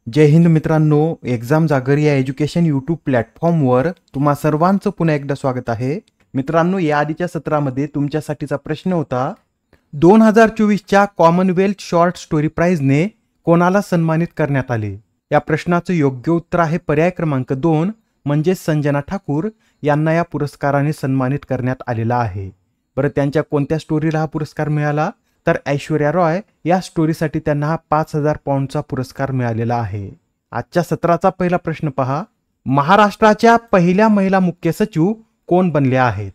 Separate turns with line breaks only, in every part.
जय हिंद मित्रांनो, एक्झाम जागर या एज्युकेशन यूट्यूब प्लॅटफॉर्मवर तुम्हा सर्वांचं पुन्हा एकदा स्वागत आहे. मित्रांनो, या आधीच्या सत्रामध्ये तुमच्यासाठीचा प्रश्न होता, 2024च्या कॉमनवेल्थ शॉर्ट स्टोरी प्राइजने कोणाला सन्मानित करण्यात आले. या प्रश्नाचं योग्य उत्तर आहे पर्याय क्रमांक 2 म्हणजे संजना ठाकूर यांना या पुरस्काराने सन्मानित करण्यात आलेला आहे. बरं, त्यांच्या कोणत्या स्टोरीला हा पुरस्कार मिळाला? तर ऐश्वर्या रॉय या स्टोरीसाठी त्यांना हा 5,000 पाऊंडचा पुरस्कार मिळालेला आहे. आजच्या सत्राचा पहिला प्रश्न पहा, महाराष्ट्राच्या पहिल्या महिला मुख्य सचिव कोण बनल्या आहेत?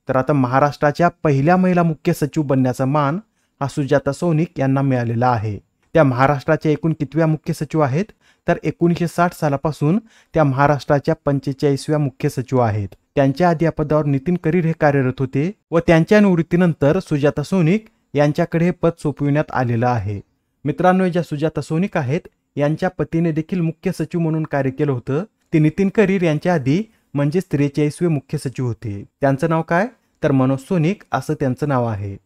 तर आता महाराष्ट्राच्या पहिल्या महिला मुख्य सचिव बनण्याचा मान हा सुजाता सौनिक यांना मिळालेला आहे. त्या महाराष्ट्राच्या एकूण कितव्या मुख्य सचिव आहेत? तर 1960 सालापासून त्या महाराष्ट्राच्या 45व्या मुख्य सचिव आहेत. त्यांच्या आधी या पदावर नितीन करीर हे कार्यरत होते व त्यांच्या निवृत्तीनंतर सुजाता सौनिक यांच्याकडे हे पद सोपविण्यात आलेलं आहे. मित्रांनो, ज्या सुजाता सौनिक आहेत यांच्या पतीने देखील मुख्य सचिव म्हणून कार्य केलं होतं. ते नितीन करीर यांच्या आधी म्हणजे 43वे मुख्य सचिव होते. त्यांचं नाव काय? तर मनोज सौनिक असं त्यांचं नाव आहे.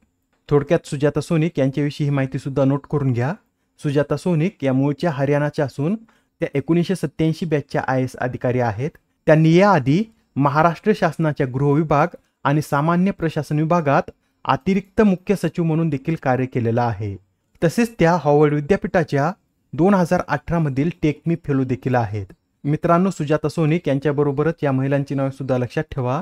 थोडक्यात सुजाता सौनिक यांच्याविषयी ही माहिती सुद्धा नोट करून घ्या. सुजाता सौनिक या मूळच्या हरियाणाच्या असून त्या 1987 बॅचच्या IAS अधिकारी आहेत. त्यांनी याआधी महाराष्ट्र शासनाच्या गृह विभाग आणि सामान्य प्रशासन विभागात अतिरिक्त मुख्य सचिव म्हणून देखील कार्य केलेलं आहे. तसेच त्या हार्वर्ड विद्यापीठाच्या 2018 मधील टेक मी फेलो देखील आहेत. मित्रांनो, सुजाता सौनिक यांच्याबरोबरच या महिलांची नावे सुद्धा लक्षात ठेवा.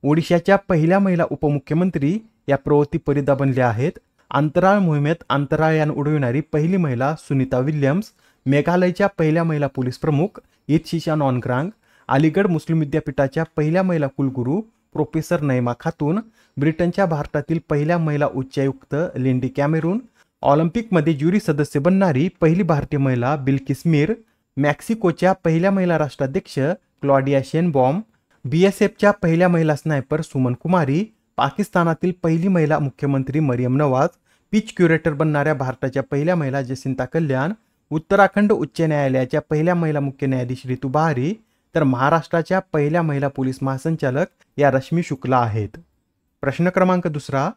ओडिशाच्या पहिल्या महिला उपमुख्यमंत्री या प्रवती परिदा बनल्या आहेत. अंतराळ मोहिमेत अंतराळयान उडविणारी पहिली महिला सुनीता विल्यम्स. मेघालयच्या पहिल्या महिला पोलीस प्रमुख इत्शिशा नॉनग्रांग. अलीगड मुस्लिम विद्यापीठाच्या पहिल्या महिला कुलगुरू प्रोफेसर नैमा खातून. ब्रिटनच्या भारतातील पहिल्या महिला उच्चायुक्त लिंडी कॅमेरून. ऑलिम्पिकमध्ये ज्युरी सदस्य बनणारी पहिली भारतीय महिला बिल्किस मीर. मेक्सिकोच्या पहिल्या महिला राष्ट्राध्यक्ष क्लॉडिया शेनबॉम. BSFच्या पहिल्या महिला स्नायपर सुमन कुमारी. पाकिस्तानातील पहिली महिला मुख्यमंत्री मरियम नवाज. पिच क्युरेटर बनणाऱ्या भारताच्या पहिल्या महिला जसिंता कल्याण. उत्तराखंड उच्च न्यायालयाच्या पहिल्या महिला मुख्य न्यायाधीश रितू बहारी. तर महाराष्ट्राच्या पहिल्या महिला पोलीस महासंचालक या रश्मी शुक्ला आहेत. प्रश्न क्रमांक 2,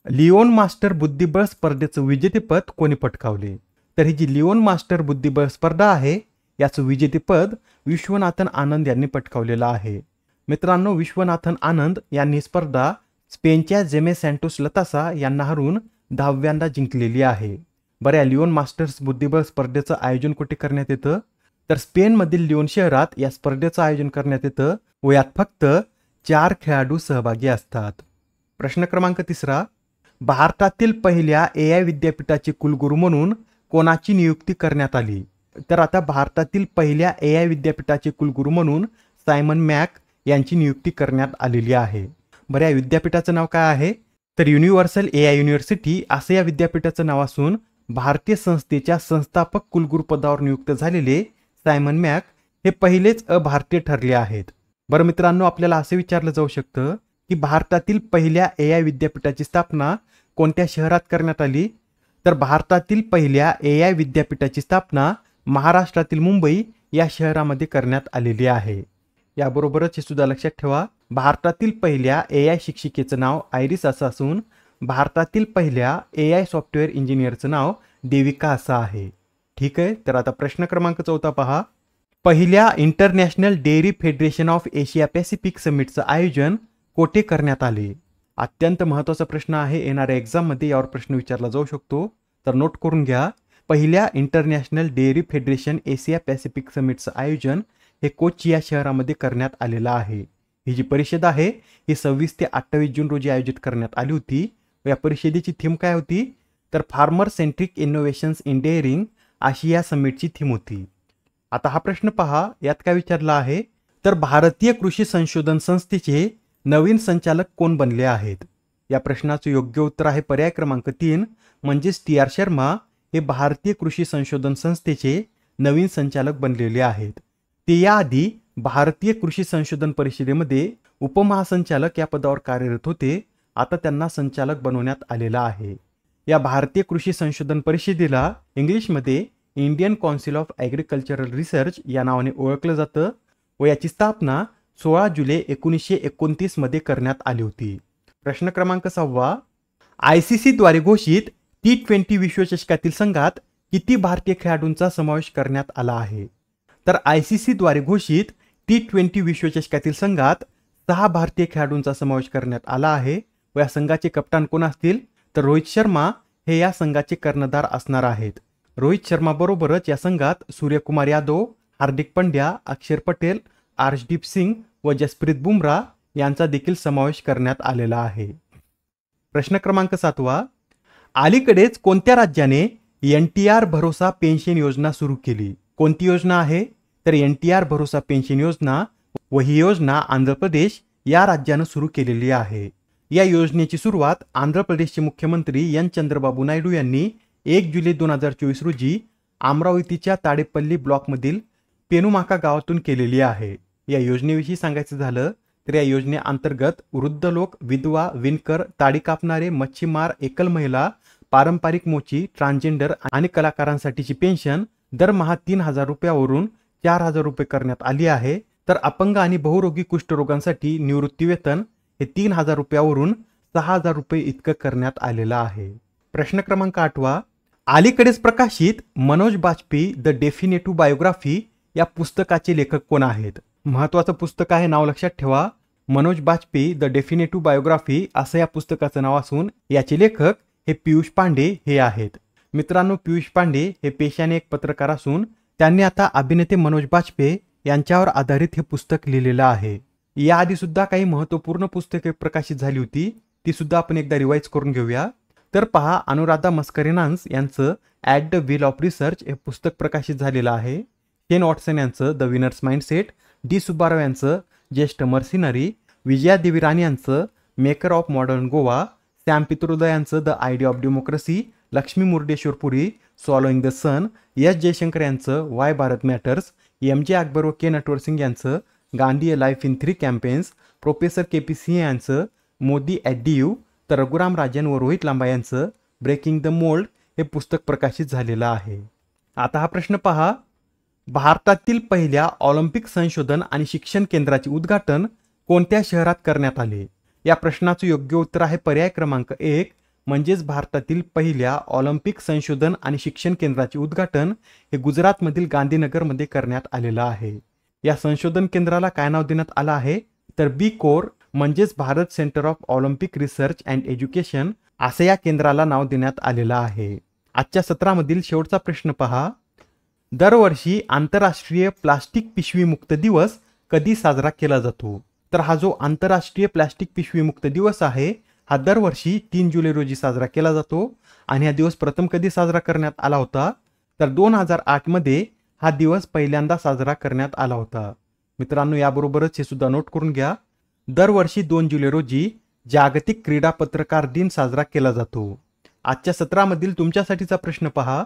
लिओन मास्टर बुद्धिबळ स्पर्धेचं विजेतेपद कोणी पटकावले? तर ही जी लिओन मास्टर बुद्धिबळ स्पर्धा आहे याचं विजेतेपद विश्वनाथन आनंद यांनी पटकावलेलं आहे. मित्रांनो, विश्वनाथन आनंद यांनी स्पर्धा स्पेनच्या जेमे सँटोस लतासा यांना हरून 10व्यांदा जिंकलेली आहे. बऱ्या लिओन मास्टर्स बुद्धिबळ स्पर्धेचं आयोजन कुठे करण्यात येतं? तर स्पेनमधील लिओन शहरात या स्पर्धेचं आयोजन करण्यात येतं व यात फक्त 4 खेळाडू सहभागी असतात. प्रश्न क्रमांक 3, भारतातील पहिल्या AI विद्यापीठाचे कुलगुरू म्हणून कोणाची नियुक्ती करण्यात आली? तर आता भारतातील पहिल्या AI विद्यापीठाचे कुलगुरू म्हणून सायमन मॅक यांची नियुक्ती करण्यात आलेली आहे. बरं, या विद्यापीठाचं नाव काय आहे? तर युनिव्हर्सल AI युनिव्हर्सिटी असं या विद्यापीठाचं नाव असून भारतीय संस्थेच्या संस्थापक कुलगुरू पदावर नियुक्त झालेले सायमन मॅक हे पहिलेच अभारतीय ठरले आहेत. बरं मित्रांनो, आपल्याला असं विचारलं जाऊ शकतं की भारतातील पहिल्या AI विद्यापीठाची स्थापना कोणत्या शहरात करण्यात आली? तर भारतातील पहिल्या AI विद्यापीठाची स्थापना महाराष्ट्रातील मुंबई या शहरामध्ये करण्यात आलेली आहे. याबरोबरच हे सुद्धा लक्षात ठेवा, भारतातील पहिल्या AI शिक्षिकेचं नाव आयरिस असं असून भारतातील पहिल्या AI सॉफ्टवेअर इंजिनियरचं नाव देविका असं आहे. ठीक आहे, तर आता प्रश्न क्रमांक 4 पहा, पहिल्या international dairy federation of Asia Pacific समिटचं आयोजन कोठे करण्यात आले? अत्यंत महत्त्वाचा प्रश्न आहे. येणाऱ्या एक्झाममध्ये यावर प्रश्न विचारला जाऊ शकतो, तर नोट करून घ्या. पहिल्या international dairy federation Asia Pacific समिटचं आयोजन हे कोची या शहरामध्ये करण्यात आलेलं आहे. ही जी परिषद आहे ही 26 ते 28 जून रोजी आयोजित करण्यात आली होती. व या परिषदेची थीम काय होती? तर farmer centric innovations in daring अशी या समिटची थीम होती. आता हा प्रश्न पहा, यात काय विचारला आहे? तर भारतीय कृषी संशोधन संस्थेचे नवीन संचालक कोण बनले आहेत? या प्रश्नाचं योग्य उत्तर आहे पर्याय क्रमांक 3 म्हणजेच TR शर्मा हे भारतीय कृषी संशोधन संस्थेचे नवीन संचालक बनलेले आहेत. ते याआधी भारतीय कृषी संशोधन परिषदेमध्ये उपमहासंचालक या पदावर कार्यरत होते. आता त्यांना संचालक बनवण्यात आलेला आहे. या भारतीय कृषी संशोधन परिषदेला इंग्लिशमध्ये Indian council of agricultural research या नावाने ओळखलं जातं व याची स्थापना 16 जुलै 1929 मध्ये करण्यात आली होती. प्रश्न क्रमांक 6, ICC द्वारे घोषित T20 विश्वचषकातील संघात किती भारतीय खेळाडूंचा समावेश करण्यात आला आहे? तर ICC द्वारे घोषित T20 विश्वचषकातील संघात 6 भारतीय खेळाडूंचा समावेश करण्यात आला आहे व या संघाचे कप्तान कोण असतील? तर रोहित शर्मा हे या संघाचे कर्णधार असणार आहेत. रोहित शर्मा बरोबरच या संघात सूर्यकुमार यादव, हार्दिक पंड्या, अक्षर पटेल, अर्शदीप सिंग व जसप्रीत बुमराह यांचा देखील समावेश करण्यात आलेला आहे. प्रश्न क्रमांक 7. अलीकडेच कोणत्या राज्याने NTR भरोसा पेन्शन योजना सुरू केली? कोणती योजना आहे? तर NTR भरोसा पेन्शन योजना व ही योजना आंध्र प्रदेश या राज्यानं सुरू केलेली आहे. या योजनेची सुरुवात आंध्र प्रदेशचे मुख्यमंत्री एन चंद्रबाबू नायडू यांनी 1 जुलै 2024 रोजी अमरावतीच्या ताडेपल्ली ब्लॉकमधील पेनुमाका गावातून केलेली आहे. या योजनेविषयी सांगायचं झालं तर या योजनेअंतर्गत वृद्ध लोक, विधवा, विणकर, ताडी कापणारे, मच्छीमार, एकल महिला, पारंपरिक मोची, ट्रान्सजेंडर आणि कलाकारांसाठीची पेन्शन दरमहा 3,000 रुपयावरून 4,000 रुपये करण्यात आली आहे. तर अपंग आणि बहुरोगी कुष्ठरोगांसाठी निवृत्तीवेतन हे 3,000 रुपयावरून 6,000 रुपये इतकं करण्यात आलेलं आहे. प्रश्न क्रमांक 8. अलीकडेच प्रकाशित मनोज बाजपेयी द डेफिनेटिव्ह बायोग्राफी या पुस्तकाचे लेखक कोण आहेत? महत्वाचं पुस्तक आहे, नाव लक्षात ठेवा. मनोज बाजपेयी द डेफिनेटिव्ह बायोग्राफी असं या पुस्तकाचं नाव असून याचे लेखक हे पियुष पांडे हे आहेत. मित्रांनो, पियुष पांडे हे पेशाने एक पत्रकार असून त्यांनी आता अभिनेते मनोज बाजपेयी यांच्यावर आधारित हे पुस्तक लिहिलेलं आहे. याआधी सुद्धा काही महत्त्वपूर्ण पुस्तके प्रकाशित झाली होती, ती सुद्धा आपण एकदा रिवाइज करून घेऊया. तर पहा, अनुराधा मस्करेनान्स यांचं at the wheel of research हे पुस्तक प्रकाशित झालेलं आहे. शेन वॉटसन यांचं the winner's mindset, D Subbarao यांचं ज्येष्ठ मर्सिनरी, विजया देवी राणी यांचं maker of modern Goa, Sam Pitroda यांचं the idea of democracy, Lakshmi Murdeshwarpuri swallowing the sun, S Jaishankar यांचं why Bharat matters, MJ Akbar व के नटवर सिंग यांचं Gandhi a life in 3 campaigns, professor KP Singh यांचं मोदी ॲट DU, तर रघुराम राजन व रोहित लांबा यांचं ब्रेकिंग द मोल्ड हे पुस्तक प्रकाशित झालेलं आहे. आता हा प्रश्न पहा, भारतातील पहिल्या ऑलिम्पिक संशोधन आणि शिक्षण केंद्राचे उद्घाटन कोणत्या शहरात करण्यात आले? या प्रश्नाचं योग्य उत्तर आहे पर्याय क्रमांक 1, म्हणजेच भारतातील पहिल्या ऑलिम्पिक संशोधन आणि शिक्षण केंद्राचे उद्घाटन हे गुजरातमधील गांधीनगरमध्ये करण्यात आलेलं आहे. या संशोधन केंद्राला काय नाव देण्यात आलं आहे? तर BCOR म्हणजेच Bharat centre of Olympic research and education असं या केंद्राला नाव देण्यात आलेलं आहे. आजच्या सत्रामधील शेवटचा प्रश्न पहा, दरवर्षी आंतरराष्ट्रीय प्लास्टिक पिशवी मुक्त दिवस कधी साजरा केला जातो? तर हा जो आंतरराष्ट्रीय प्लास्टिक पिशवी मुक्त दिवस आहे हा दरवर्षी 3 जुलै रोजी साजरा केला जातो. आणि हा दिवस प्रथम कधी साजरा करण्यात आला होता? तर 2008 मध्ये हा दिवस पहिल्यांदा साजरा करण्यात आला होता. मित्रांनो, याबरोबरच हे सुद्धा नोट करून घ्या, दरवर्षी 2 जुलै रोजी जागतिक क्रीडा पत्रकार दिन साजरा केला जातो. आजच्या सत्रामधील तुमच्यासाठीचा प्रश्न पहा,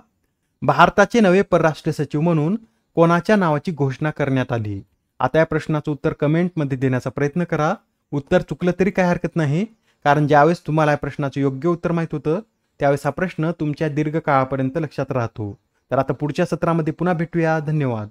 भारताचे नवे परराष्ट्र सचिव म्हणून कोणाच्या नावाची घोषणा करण्यात आली? आता या प्रश्नाचं उत्तर कमेंटमध्ये देण्याचा प्रयत्न करा. उत्तर चुकलं तरी काही हरकत नाही, कारण ज्यावेळेस तुम्हाला या प्रश्नाचं योग्य उत्तर माहित होतं त्यावेळेस हा प्रश्न तुमच्या दीर्घकाळापर्यंत लक्षात राहतो. तर आता पुढच्या सत्रामध्ये पुन्हा भेटूया. धन्यवाद.